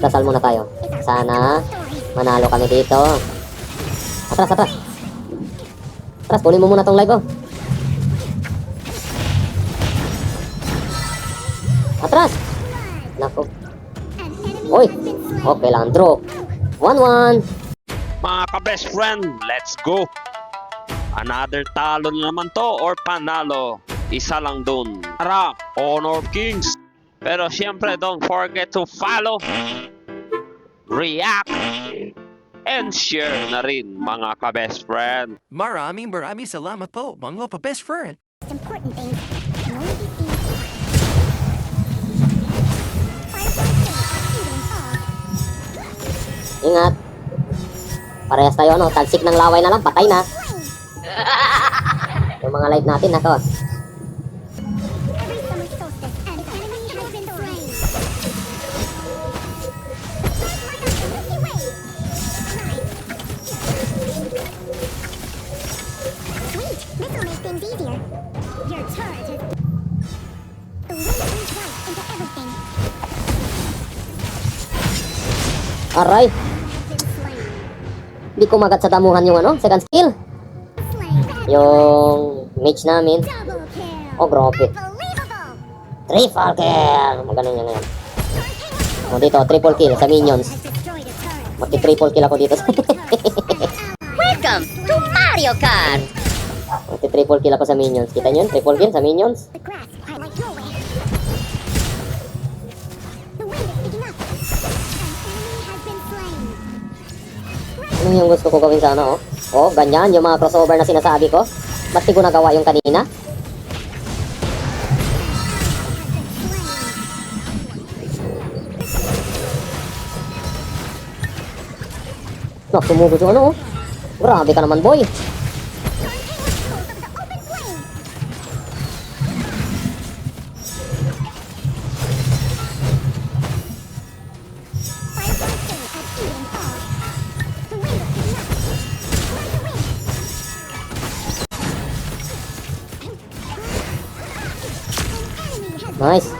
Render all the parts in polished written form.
Dasal muna tayo. Sana manalo kami dito. Atras, atras. Atras, kunin mo muna tong live, oh. Atras. Naku. Uy. Okay lang, draw. 1-1. Mga ka-best friend, let's go! Another talo na naman to or panalo. Isa lang dun. Tara, Honor Kings! Pero syempre, don't forget to follow, react, and share na rin mga ka-best friend. Maraming salamat po, mga pa-best friend. Important thing. Can only be seen. Ingat. Parehas tayo, ano, talsik ng laway na lang, patay na. Yung mga light natin, nako. Every summer solstice, an enemy has been slain. Milky Way. Sweet. This will make things easier. Your turret is. The wind breathes life into everything. Aray, Been slain. di ko magat sa damuhan yung ano, second skill. Slain. Yung mage namin. Double kill. Oh, grabe. Unbelievable. Triple kill. Maganon yan ngayon. O dito, triple kill sa minions. Has destroyed a turret. Magti-triple kill ako dito. Welcome to Mario Kart. Magti-triple kill ako sa minions. Kita nyo yun? Triple kill sa minions. The grass I like your way. The wind is picking up. An enemy has been slain. Ano yung gusto ko gawin sana, oh? Oh, ganyan. Yung mga crossover na sinasabi ko. Ba't di ko nagawa yung kanina? No, sumugod yung ano, oh. Grabe ka naman, boy. Nice.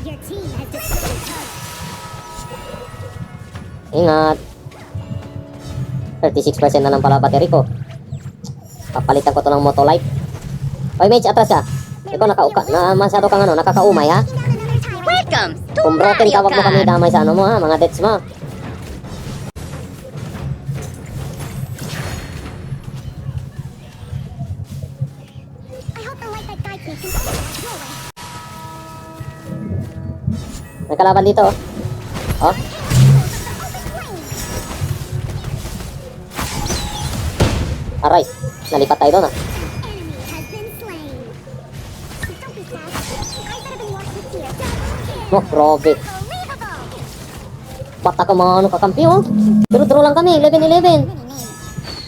Your team has destroyed a turret. Ingat. 36% na lang pala battery ko. Papalitan ko to ng Motolite. Oy, mage, atras ka. Ikaw masyado kang ano, nakakaumay, ha? Welcome to Kung broken ka, wag mo kami damay sa ano mo, ha? Mga deaths mo. I hope the light that guides me can also light your way. May kalaban dito, oh. Oh, aray. Nalipat tayo doon, ah. Enemy has been slain. Don't be sad. I better been washed with tears. Double kill. Oh, grabe. Unbelievable. Bata ka mga ano, kakampi, oh. Duro-duro lang kami, 11-11. Mini name.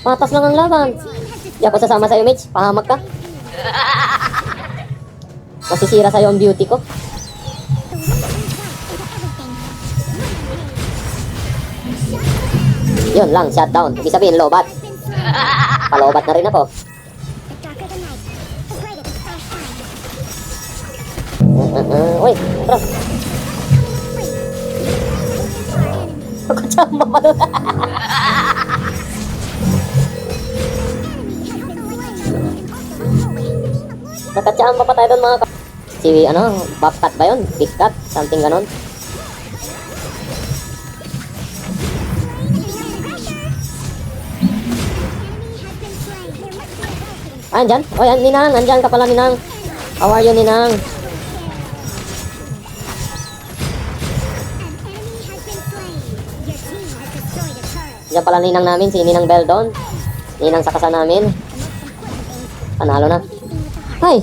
Patas lang ang laban. Team has Di ako sasama sa'yo, mage. Pahamak ka. Masisira sa'yo ang beauty ko. The wind breathes life into everything. Yun lang, shutdown. Ibig sabihin, lobat. Been slain. Palobat na rin ako. The darker the night, the brighter the star shines. Uy, atras. Pagkatsama pa doon. Nakatsama pa tayo doon mga ka... Si ano, Bobcat ba yun? Big Cat? Something ganon. Ah, andyan? Oy, Ninang, andyan ka pala, Ninang. How are you, Ninang? Diyan pala Ninang namin, si Ninang Beldon. Ninang sa kasa namin. Panalo na. Ay,